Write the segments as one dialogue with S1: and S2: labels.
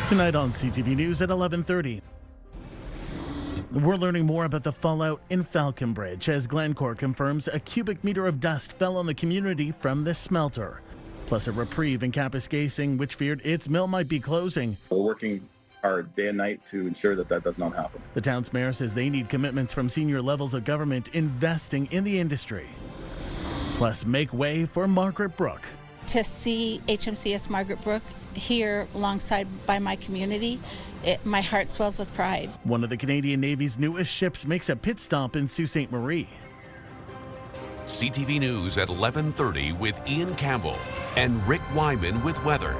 S1: Tonight on CTV News at 11:30. We're learning more about the fallout in Falconbridge as Glencore confirms a cubic meter of dust fell on the community from the smelter. Plus a reprieve in Kapuskasing, which feared its mill might be closing.
S2: We're working hard day and night to ensure that that does not happen.
S1: The town's mayor says they need commitments from senior levels of government investing in the industry. Plus make way for Margaret Brook.
S3: To see HMCS Margaret Brook here alongside by my community, my heart swells with pride.
S1: One of the Canadian Navy's newest ships makes a pit stop in Sault Ste. Marie.
S4: CTV News at 11:30 with Ian Campbell and Rick Wyman with weather.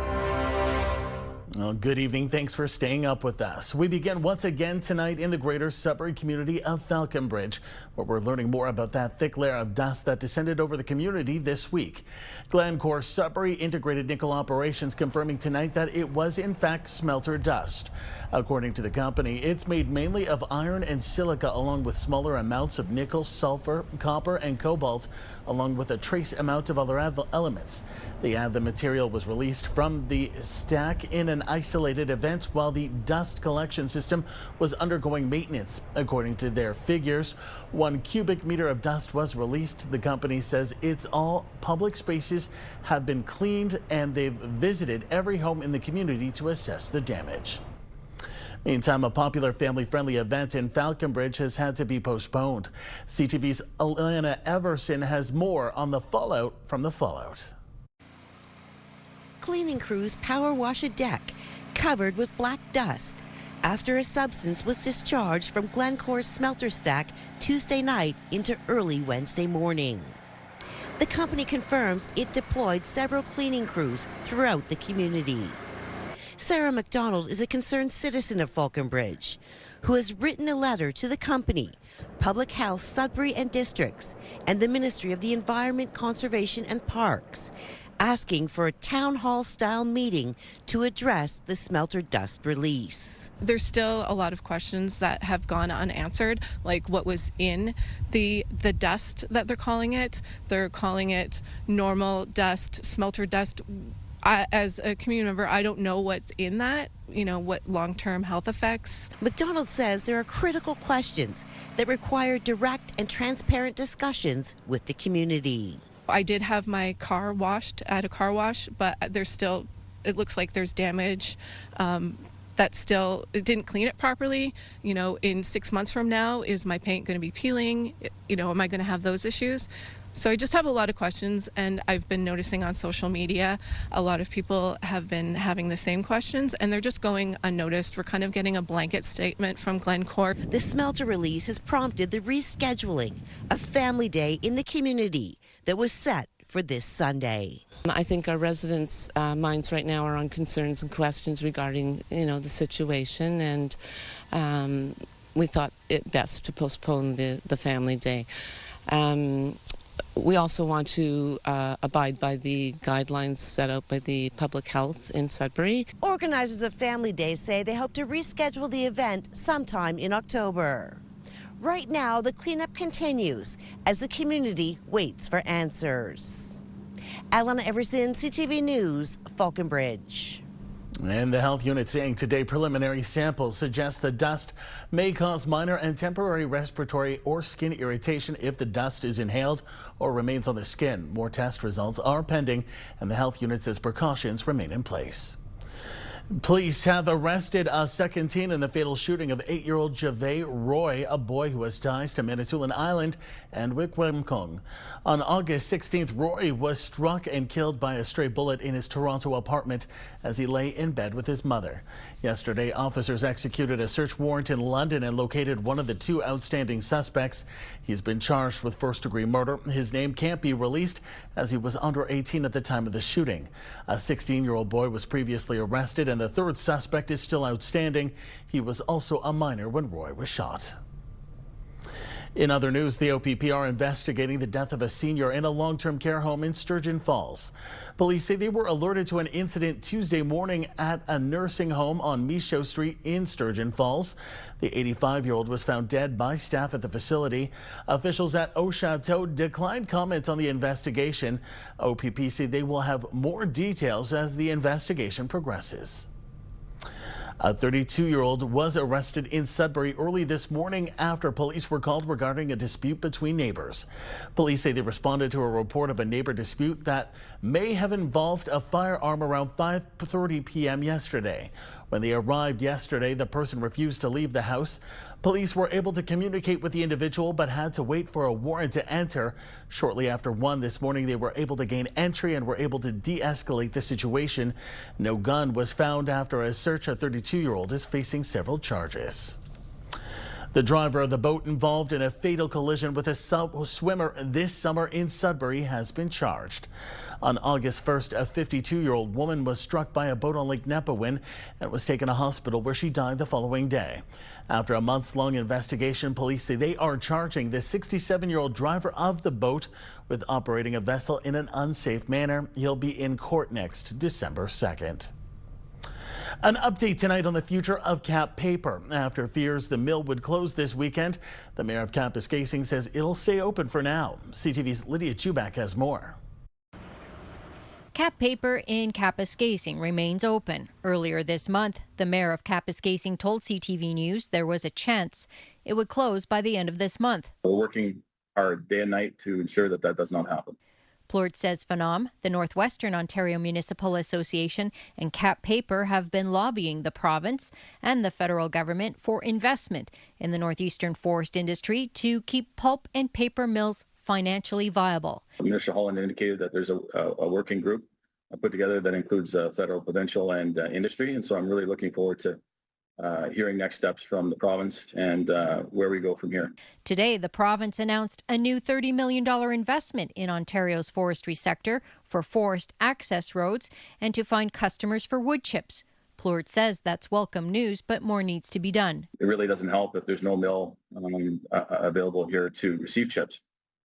S1: Well, good evening. Thanks for staying up with us. We begin once again tonight in the greater Sudbury community of Falconbridge, where we're learning more about that thick layer of dust that descended over the community this week. Glencore Sudbury Integrated Nickel Operations confirming tonight that it was in fact smelter dust. According to the company, it's made mainly of iron and silica along with smaller amounts of nickel, sulfur, copper and cobalt, along with a trace amount of other elements. They add the material was released from the stack in an isolated event while the dust collection system was undergoing maintenance. According to their figures, 1 cubic meter of dust was released. The company says it's all public spaces have been cleaned and they've visited every home in the community to assess the damage. Meantime, a popular family-friendly event in Falconbridge has had to be postponed. CTV's Alana Everson has more on the fallout from the fallout.
S5: Cleaning crews power wash a deck covered with black dust after a substance was discharged from Glencore's smelter stack Tuesday night into early Wednesday morning. The company confirms it deployed several cleaning crews throughout the community. Sarah McDonald is a concerned citizen of Falconbridge who has written a letter to the company, Public Health Sudbury and Districts, and the Ministry of the Environment, Conservation and Parks, asking for a town hall style meeting to address the smelter dust release.
S6: There's still a lot of questions that have gone unanswered, like what was in the dust that they're calling it. They're calling it normal dust, smelter dust. As a community member, I don't know what's in that, what long-term health effects.
S5: McDonald says there are critical questions that require direct and transparent discussions with the community.
S6: I did have my car washed at a car wash, but it looks like there's damage. It didn't clean it properly. In 6 months from now, is my paint going to be peeling? Am I going to have those issues? So I just have a lot of questions, and I've been noticing on social media, a lot of people have been having the same questions, and they're just going unnoticed. We're kind of getting a blanket statement from Glencore.
S5: The smelter release has prompted the rescheduling of Family Day in the community that was set for this Sunday.
S7: I think our residents' minds right now are on concerns and questions regarding, the situation, and we thought it best to postpone the Family Day. We also want to abide by the guidelines set out by the public health in Sudbury.
S5: Organizers of Family Day say they hope to reschedule the event sometime in October. Right now, the cleanup continues as the community waits for answers. Alana Everson, CTV News, Falconbridge.
S1: And the health unit saying today preliminary samples suggest the dust may cause minor and temporary respiratory or skin irritation if the dust is inhaled or remains on the skin. More test results are pending, and the health unit says precautions remain in place. Police have arrested a second teen in the fatal shooting of 8-year-old Javay Roy, a boy who has ties to Manitoulin Island and Wikwemkong. On August 16th, Roy was struck and killed by a stray bullet in his Toronto apartment as he lay in bed with his mother. Yesterday, officers executed a search warrant in London and located one of the 2 outstanding suspects. He's been charged with first-degree murder. His name can't be released as he was under 18 at the time of the shooting. A 16-year-old boy was previously arrested, and the third suspect is still outstanding. He was also a minor when Roy was shot. In other news, the OPP are investigating the death of a senior in a long-term care home in Sturgeon Falls. Police say they were alerted to an incident Tuesday morning at a nursing home on Michaud Street in Sturgeon Falls. The 85-year-old was found dead by staff at the facility. Officials at Au Chateau declined comment on the investigation. OPP say they will have more details as the investigation progresses. A 32-year-old was arrested in Sudbury early this morning after police were called regarding a dispute between neighbors. Police say they responded to a report of a neighbor dispute that may have involved a firearm around 5:30 p.m. yesterday. When they arrived yesterday, the person refused to leave the house. Police were able to communicate with the individual but had to wait for a warrant to enter. Shortly after 1 this morning, they were able to gain entry and were able to de-escalate the situation. No gun was found after a search. A 32-year-old is facing several charges. The driver of the boat involved in a fatal collision with a swimmer this summer in Sudbury has been charged. On August 1st, a 52-year-old woman was struck by a boat on Lake Nepawin and was taken to hospital where she died the following day. After a months-long investigation, police say they are charging the 67-year-old driver of the boat with operating a vessel in an unsafe manner. He'll be in court next December 2nd. An update tonight on the future of Cap Paper. After fears the mill would close this weekend, the mayor of Kapuskasing says it'll stay open for now. CTV's Lydia Chubak has more.
S8: Cap Paper in Kapuskasing remains open. Earlier this month, the mayor of Kapuskasing told CTV News there was a chance it would close by the end of this month.
S2: We're working hard day and night to ensure that that does not happen.
S8: Plourde says FNOM, the Northwestern Ontario Municipal Association, and Cap Paper have been lobbying the province and the federal government for investment in the northeastern forest industry to keep pulp and paper mills financially viable.
S2: Minister Holland indicated that there's a working group put together that includes federal, provincial, and industry, and so I'm really looking forward to hearing next steps from the province and where we go from here.
S8: Today, the province announced a new $30 million investment in Ontario's forestry sector for forest access roads and to find customers for wood chips. Plourde says that's welcome news, but more needs to be done.
S2: It really doesn't help if there's no mill available here to receive chips.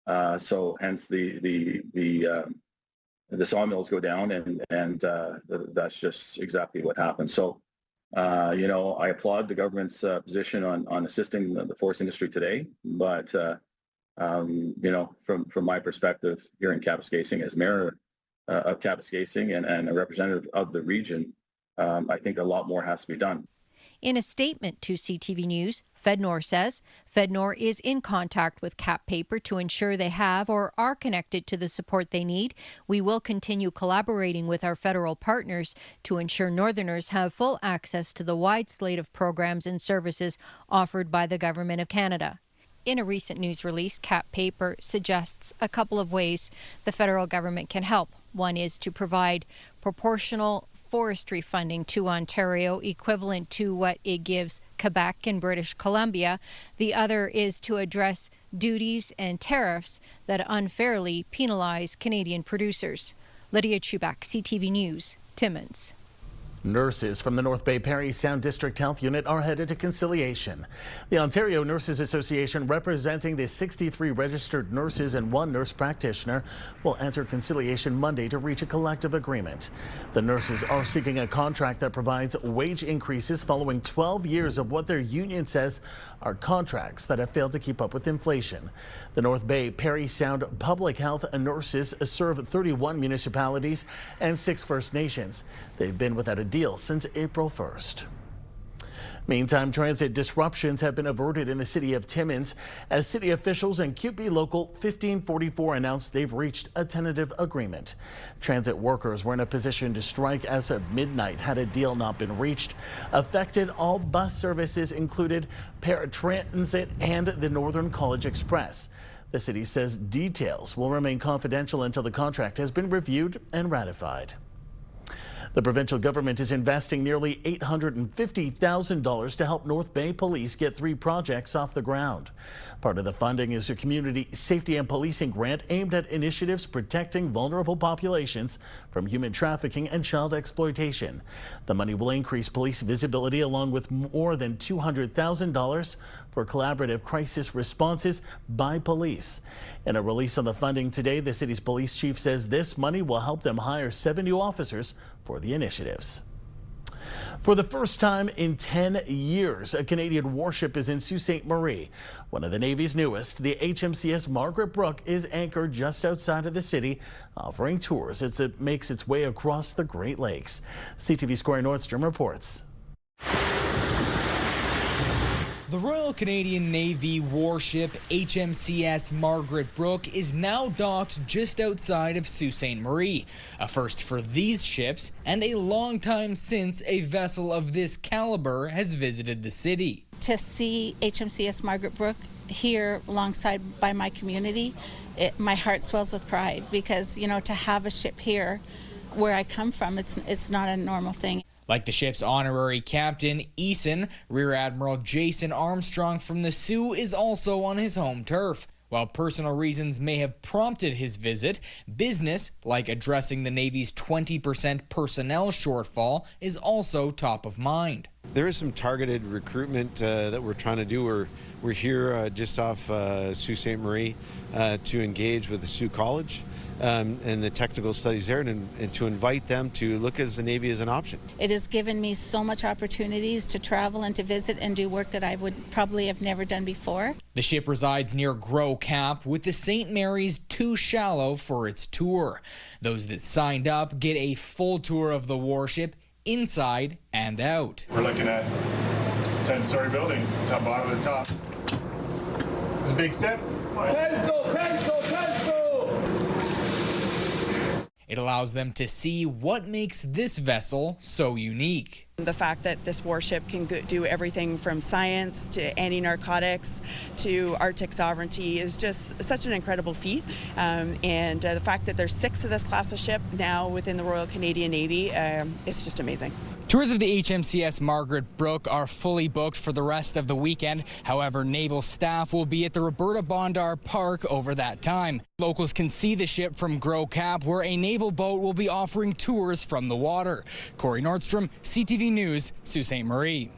S2: So hence the sawmills go down, and that's just exactly what happened. So, I applaud the government's position on assisting the forest industry today, but from my perspective here in Kapuskasing, as mayor of Kapuskasing and a representative of the region, I think a lot more has to be done.
S8: In a statement to CTV News, FedNor says FedNor is in contact with Cap Paper to ensure they have or are connected to the support they need. We will continue collaborating with our federal partners to ensure Northerners have full access to the wide slate of programs and services offered by the Government of Canada. In a recent news release, Cap Paper suggests a couple of ways the federal government can help. One is to provide proportional forestry funding to Ontario, equivalent to what it gives Quebec and British Columbia. The other is to address duties and tariffs that unfairly penalize Canadian producers. Lydia Chubak, CTV News, Timmins.
S1: Nurses from the North Bay Parry Sound District Health Unit are headed to conciliation. The Ontario Nurses Association, representing the 63 registered nurses and 1 nurse practitioner, will enter conciliation Monday to reach a collective agreement. The nurses are seeking a contract that provides wage increases following 12 years of what their union says are contracts that have failed to keep up with inflation. The North Bay Parry Sound Public Health nurses serve 31 municipalities and 6 First Nations. They've been without a deal since April 1st. Meantime, transit disruptions have been averted in the city of Timmins as city officials and QB Local 1544 announced they've reached a tentative agreement. Transit workers were in a position to strike as of midnight had a deal not been reached. Affected all bus services included Paratransit and the Northern College Express. The city says details will remain confidential until the contract has been reviewed and ratified. The provincial government is investing nearly $850,000 to help North Bay Police get 3 projects off the ground. Part of the funding is a community safety and policing grant aimed at initiatives protecting vulnerable populations from human trafficking and child exploitation. The money will increase police visibility along with more than $200,000 for collaborative crisis responses by police. In a release on the funding today, the city's police chief says this money will help them hire 7 new officers for the initiatives. For the first time in 10 years, a Canadian warship is in Sault Ste. Marie. One of the Navy's newest, the HMCS Margaret Brooke, is anchored just outside of the city, offering tours as it makes its way across the Great Lakes. CTV's Corey Nordstrom reports.
S9: The Royal Canadian Navy warship HMCS Margaret Brooke is now docked just outside of Sault Ste. Marie, a first for these ships and a long time since a vessel of this caliber has visited the city.
S3: To see HMCS Margaret Brooke here alongside by my community, my heart swells with pride because, you know, to have a ship here where I come from, it's not a normal thing.
S9: Like the ship's honorary captain, Eason, Rear Admiral Jason Armstrong from the Sioux is also on his home turf. While personal reasons may have prompted his visit, business, like addressing the Navy's 20% personnel shortfall, is also top of mind.
S10: There is some targeted recruitment that we're trying to do. We're here just off Sault Ste. Marie to engage with the Sioux College and the technical studies there, and to invite them to look at the Navy as an option.
S3: It has given me so much opportunities to travel and to visit and do work that I would probably have never done before.
S9: The ship resides near Gros Cap, with the St. Mary's too shallow for its tour. Those that signed up get a full tour of the warship, inside and out.
S11: We're looking at 10-story building, top, bottom, to top. It's a big step. Pencil, pencil, pencil!
S9: It allows them to see what makes this vessel so unique.
S12: The fact that this warship can do everything from science to anti-narcotics to Arctic sovereignty is just such an incredible feat. And the fact that there's 6 of this class of ship now within the Royal Canadian Navy, it's just amazing.
S9: Tours of the HMCS Margaret Brooke are fully booked for the rest of the weekend. However, naval staff will be at the Roberta Bondar Park over that time. Locals can see the ship from Gros Cap, where a naval boat will be offering tours from the water. Corey Nordstrom, CTV News, Sault Ste. Marie.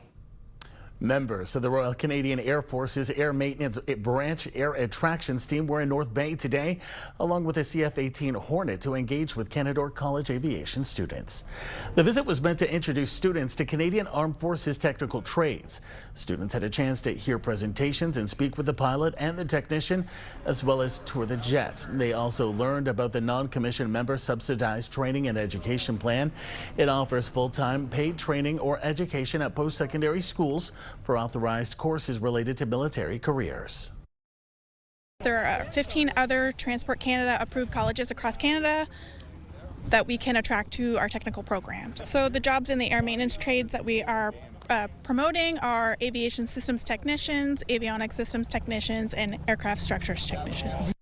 S1: Members of the Royal Canadian Air Force's Air Maintenance Branch Air Attractions team were in North Bay today, along with a CF-18 Hornet, to engage with Canadore College aviation students. The visit was meant to introduce students to Canadian Armed Forces technical trades. Students had a chance to hear presentations and speak with the pilot and the technician, as well as tour the jet. They also learned about the non-commissioned member subsidized training and education plan. It offers full-time paid training or education at post-secondary schools for authorized courses related to military careers.
S13: There are 15 other Transport Canada approved colleges across Canada that we can attract to our technical programs. So the jobs in the air maintenance trades that we are promoting are aviation systems technicians, avionics systems technicians, and aircraft structures technicians.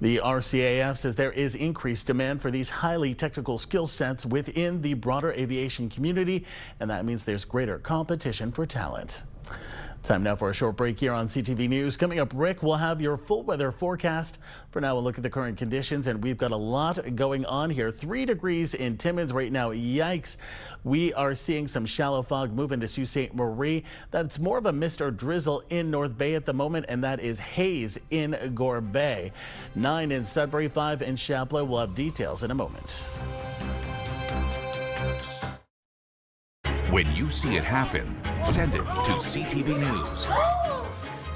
S1: The RCAF says there is increased demand for these highly technical skill sets within the broader aviation community, and that means there's greater competition for talent. Time now for a short break here on CTV News. Coming up, Rick will have your full weather forecast. For now, we'll look at the current conditions, and we've got a lot going on here. 3 degrees in Timmins right now. Yikes. We are seeing some shallow fog move into Sault Ste. Marie. That's more of a mist or drizzle in North Bay at the moment, and that is haze in Gore Bay. 9 in Sudbury, 5 in Chapleau. We'll have details in a moment.
S4: When you see it happen, send it to CTV News.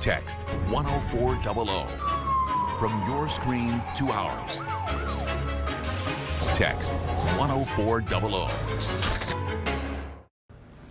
S4: Text 10400 from your screen to ours. Text 10400.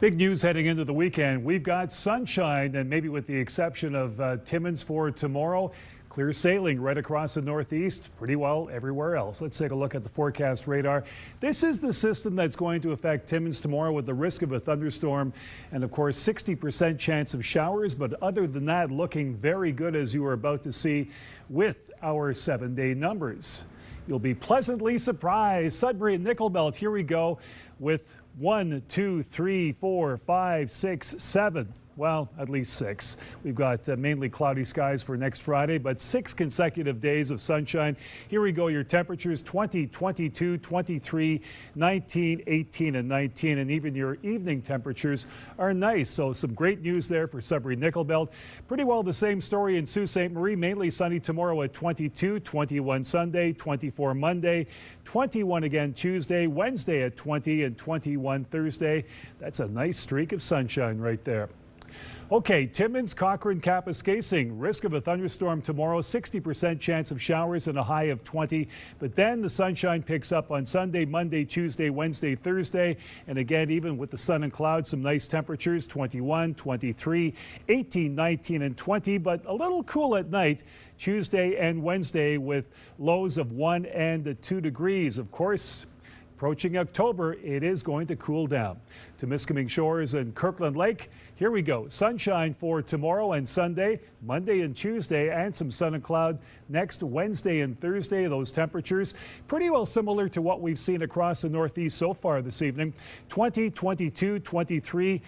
S14: Big news heading into the weekend. We've got sunshine, and maybe with the exception of Timmins for tomorrow, clear sailing right across the northeast, pretty well everywhere else. Let's take a look at the forecast radar. This is the system that's going to affect Timmins tomorrow, with the risk of a thunderstorm and, of course, 60% chance of showers. But other than that, looking very good, as you are about to see with our 7-day numbers. You'll be pleasantly surprised. Sudbury and Nickel Belt, here we go with 1, 2, 3, 4, 5, 6, 7. Well, at least 6. We've got mainly cloudy skies for next Friday, but 6 consecutive days of sunshine. Here we go. Your temperatures 20, 22, 23, 19, 18, and 19. And even your evening temperatures are nice. So some great news there for Sudbury Nickel Belt. Pretty well the same story in Sault Ste. Marie. Mainly sunny tomorrow at 22, 21 Sunday, 24 Monday, 21 again Tuesday, Wednesday at 20, and 21 Thursday. That's a nice streak of sunshine right there. Okay, Timmins, Cochrane, Kapuskasing. Risk of a thunderstorm tomorrow, 60% chance of showers and a high of 20. But then the sunshine picks up on Sunday, Monday, Tuesday, Wednesday, Thursday. And again, even with the sun and clouds, some nice temperatures, 21, 23, 18, 19, and 20. But a little cool at night, Tuesday and Wednesday, with lows of 1 and 2 degrees. Of course, approaching October, it is going to cool down. Temiskaming Shores and Kirkland Lake, here we go. Sunshine for tomorrow and Sunday, Monday and Tuesday, and some sun and cloud next Wednesday and Thursday. Those temperatures pretty well similar to what we've seen across the Northeast so far this evening. 20, 22, 23,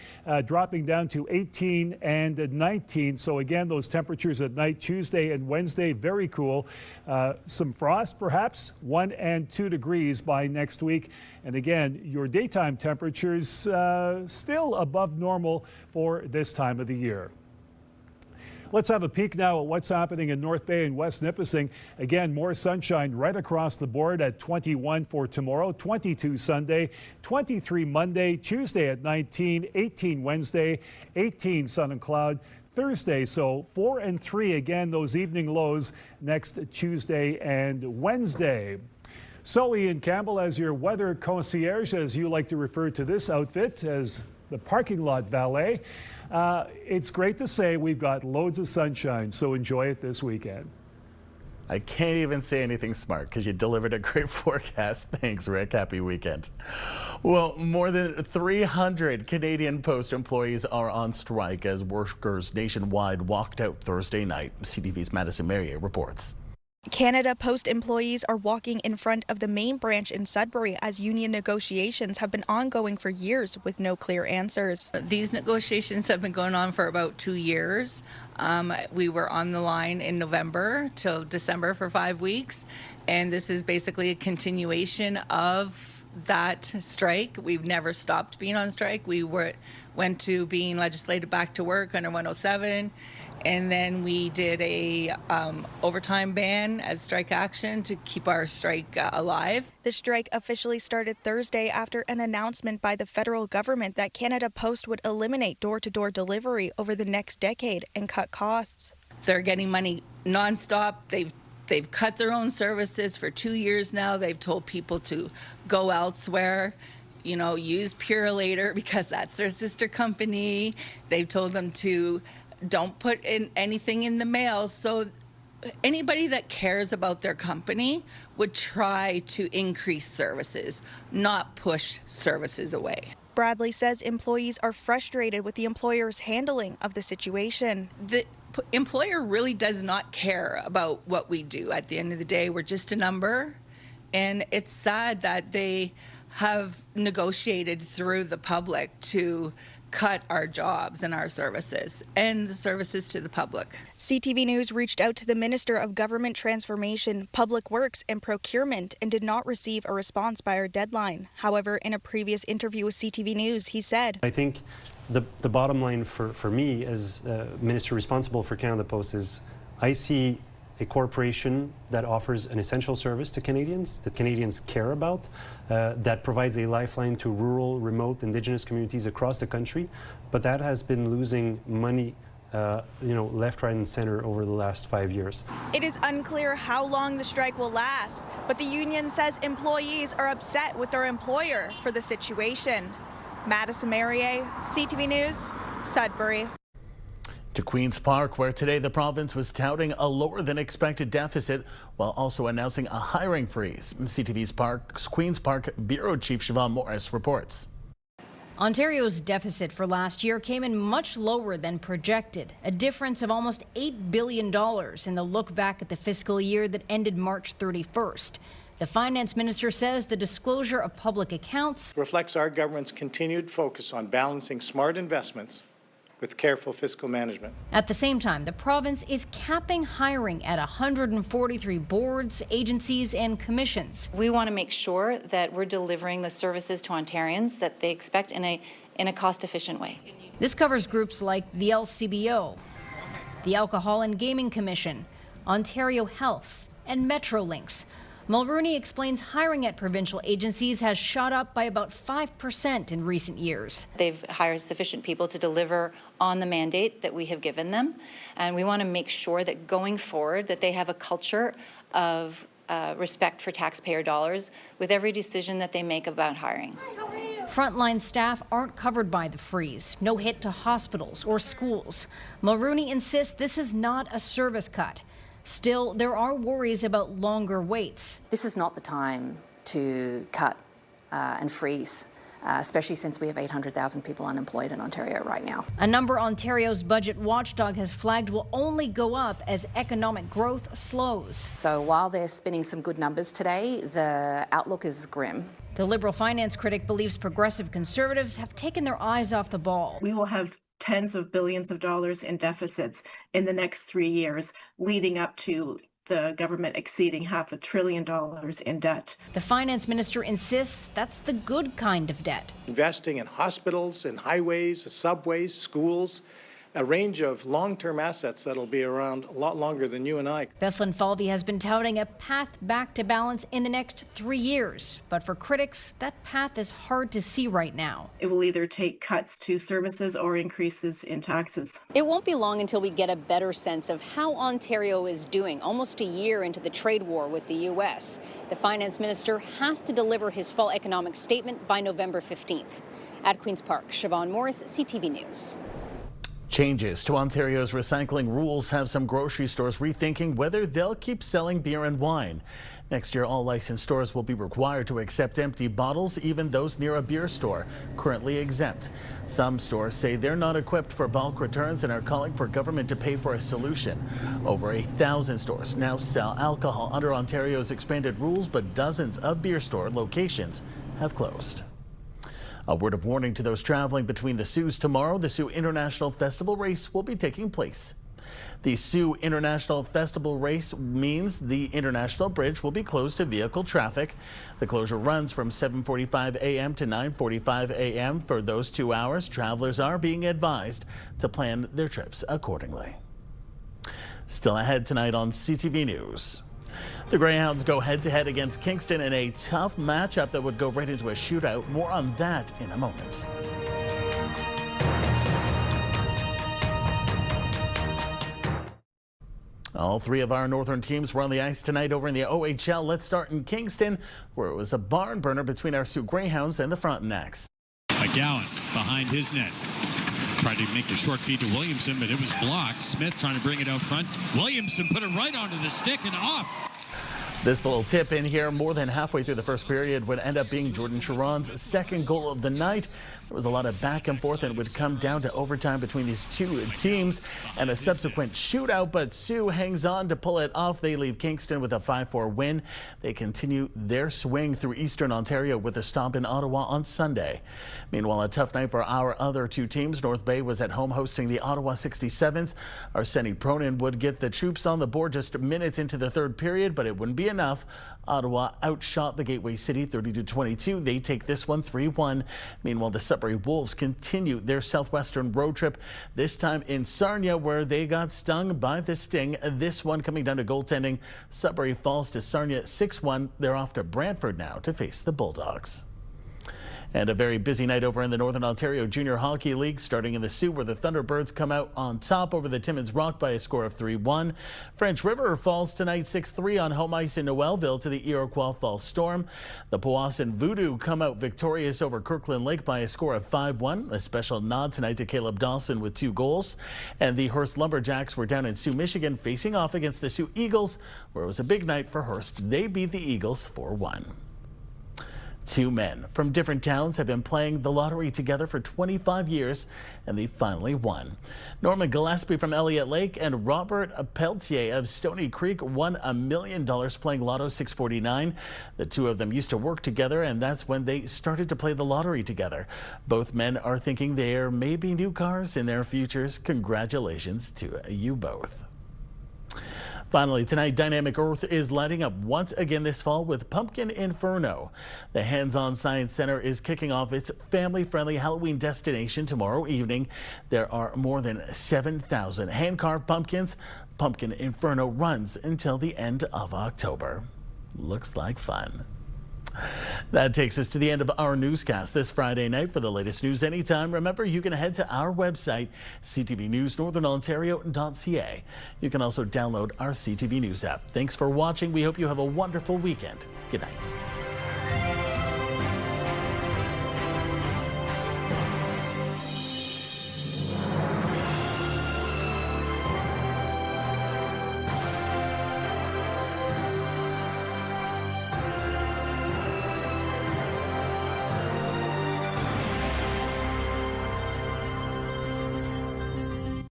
S14: dropping down to 18 and 19. So again, those temperatures at night, Tuesday and Wednesday, very cool. Some frost perhaps, 1 and 2 degrees by next week. And again, your daytime temperatures still above normal for this time of the year. Let's have a peek now at what's happening in North Bay and West Nipissing. Again, more sunshine right across the board at 21 for tomorrow, 22 Sunday, 23 Monday, Tuesday at 19, 18 Wednesday, 18 sun and cloud. Thursday, so 4 and 3 again, those evening lows next Tuesday and Wednesday. So Ian Campbell, as your weather concierge, as you like to refer to this outfit as the parking lot valet, it's great to say we've got loads of sunshine, so enjoy it this weekend.
S1: I can't even say anything smart because you delivered a great forecast. Thanks, Rick. Happy weekend. Well, more than 300 Canadian Post employees are on strike as workers nationwide walked out Thursday night. CTV's Madison Merrier reports.
S15: Canada Post employees are walking in front of the main branch in Sudbury as union negotiations have been ongoing for years with no clear answers.
S16: These negotiations have been going on for about 2 years. We were on the line in November till December for 5 weeks, and this is basically a continuation of that strike. We've never stopped being on strike. We went to being legislated back to work under 107. And then we did a overtime ban as strike action to keep our strike alive.
S15: The strike officially started Thursday after an announcement by the federal government that Canada Post would eliminate door-to-door delivery over the next decade and cut costs.
S16: They're getting money nonstop. They've cut their own services for 2 years now. They've told people to go elsewhere. You know, use Purolator because that's their sister company. They've told them to don't put in anything in the mail. So anybody that cares about their company would try to increase services, not push services away.
S15: Bradley says employees are frustrated with the employer's handling of the situation.
S16: The employer really does not care about what we do. At the end of the day, we're just a number. And it's sad that they have negotiated through the public to cut our jobs and our services and the services to the public.
S15: CTV News reached out to the Minister of Government Transformation, Public Works and Procurement and did not receive a response by our deadline. However, in a previous interview with CTV News, he said,
S17: I think the bottom line for me as Minister responsible for Canada Post is I see a corporation that offers an essential service to Canadians, that Canadians care about, that provides a lifeline to rural, remote, Indigenous communities across the country, but that has been losing money left, right, and center over the last 5 years.
S15: It is unclear how long the strike will last, but the union says employees are upset with their employer for the situation. Madison Merrier, CTV News, Sudbury.
S1: To Queen's Park, where today the province was touting a lower than expected deficit while also announcing a hiring freeze. CTV's Queen's Park Bureau Chief Siobhan Morris reports.
S8: Ontario's deficit for last year came in much lower than projected, a difference of almost $8 billion in the look back at the fiscal year that ended March 31st. The finance minister says the disclosure of public accounts
S18: reflects our government's continued focus on balancing smart investments with careful fiscal management.
S8: At the same time, the province is capping hiring at 143 boards, agencies, and commissions.
S19: We want to make sure that we're delivering the services to Ontarians that they expect in a cost-efficient way.
S8: This covers groups like the LCBO, the Alcohol and Gaming Commission, Ontario Health, and Metrolinx. Mulrooney explains hiring at provincial agencies has shot up by about 5% in recent years.
S19: They've hired sufficient people to deliver on the mandate that we have given them, and we want to make sure that going forward that they have a culture of respect for taxpayer dollars with every decision that they make about hiring.
S8: Frontline staff aren't covered by the freeze. No hit to hospitals or schools. Mulrooney insists this is not a service cut. Still, there are worries about longer waits.
S20: This is not the time to cut and freeze, especially since we have 800,000 people unemployed in Ontario right now.
S8: A number Ontario's budget watchdog has flagged will only go up as economic growth slows.
S20: So while they're spinning some good numbers today, the outlook is grim.
S8: The Liberal finance critic believes progressive Conservatives have taken their eyes off the ball.
S21: We will have tens of billions of dollars in deficits in the next 3 years, leading up to the government exceeding $500 billion in debt.
S8: The finance minister insists that's the good kind of debt.
S18: Investing in hospitals, in highways, subways, schools, a range of long-term assets that'll be around a lot longer than you and I.
S8: Bethlyn Falvey has been touting a path back to balance in the next 3 years. But for critics, that path is hard to see right now.
S21: It will either take cuts to services or increases in taxes.
S22: It won't be long until we get a better sense of how Ontario is doing, almost a year into the trade war with the U.S. The finance minister has to deliver his fall economic statement by November 15th. At Queen's Park, Siobhan Morris, CTV News.
S1: Changes to Ontario's recycling rules have some grocery stores rethinking whether they'll keep selling beer and wine. Next year, all licensed stores will be required to accept empty bottles, even those near a beer store, currently exempt. Some stores say they're not equipped for bulk returns and are calling for government to pay for a solution. Over 1,000 stores now sell alcohol under Ontario's expanded rules, but dozens of beer store locations have closed. A word of warning to those traveling between the Saults tomorrow. The Sault International Festival Race will be taking place. The Sault International Festival Race means the International Bridge will be closed to vehicle traffic. The closure runs from 7:45 a.m. to 9:45 a.m. For those 2 hours, travelers are being advised to plan their trips accordingly. Still ahead tonight on CTV News. The Greyhounds go head-to-head against Kingston in a tough matchup that would go right into a shootout. More on that in a moment. All three of our northern teams were on the ice tonight over in the OHL. Let's start in Kingston, where it was a barn burner between our Sault Greyhounds and the Frontenacs.
S23: McGowan behind his net. Tried to make the short feed to Williamson, but it was blocked. Smith trying to bring it out front. Williamson put it right onto the stick and off.
S1: This little tip in here more than halfway through the first period would end up being Jordan Chiron's second goal of the night. There was a lot of back and forth and it would come down to overtime between these two teams and a subsequent shootout, but Sault hangs on to pull it off. They leave Kingston with a 5-4 win. They continue their swing through Eastern Ontario with a stop in Ottawa on Sunday. Meanwhile, a tough night for our other two teams. North Bay was at home hosting the Ottawa 67s. Arseny Pronin would get the troops on the board just minutes into the third period, but it wouldn't be enough. Ottawa outshot the Gateway City 30-22. They take this one 3-1. Meanwhile, the Sudbury Wolves continue their southwestern road trip, this time in Sarnia, where they got stung by the Sting. This one coming down to goaltending. Sudbury falls to Sarnia 6-1. They're off to Brantford now to face the Bulldogs. And a very busy night over in the Northern Ontario Junior Hockey League, starting in the Sault, where the Thunderbirds come out on top over the Timmins Rock by a score of 3-1. French River falls tonight 6-3 on home ice in Noelville to the Iroquois Falls Storm. The Powassan Voodoo come out victorious over Kirkland Lake by a score of 5-1. A special nod tonight to Caleb Dawson with 2 goals. And the Hearst Lumberjacks were down in Sault, Michigan, facing off against the Sault Eagles, where it was a big night for Hearst. They beat the Eagles 4-1. Two men from different towns have been playing the lottery together for 25 years, and they finally won. Norman Gillespie from Elliott Lake and Robert Peltier of Stony Creek won $1 million playing Lotto 649. The two of them used to work together, and that's when they started to play the lottery together. Both men are thinking there may be new cars in their futures. Congratulations to you both. Finally, tonight, Dynamic Earth is lighting up once again this fall with Pumpkin Inferno. The Hands-On Science Center is kicking off its family-friendly Halloween destination tomorrow evening. There are more than 7,000 hand-carved pumpkins. Pumpkin Inferno runs until the end of October. Looks like fun. That takes us to the end of our newscast this Friday night. For the latest news anytime, remember you can head to our website, CTVNewsNorthernOntario.ca. You can also download our CTV News app. Thanks for watching. We hope you have a wonderful weekend. Good night.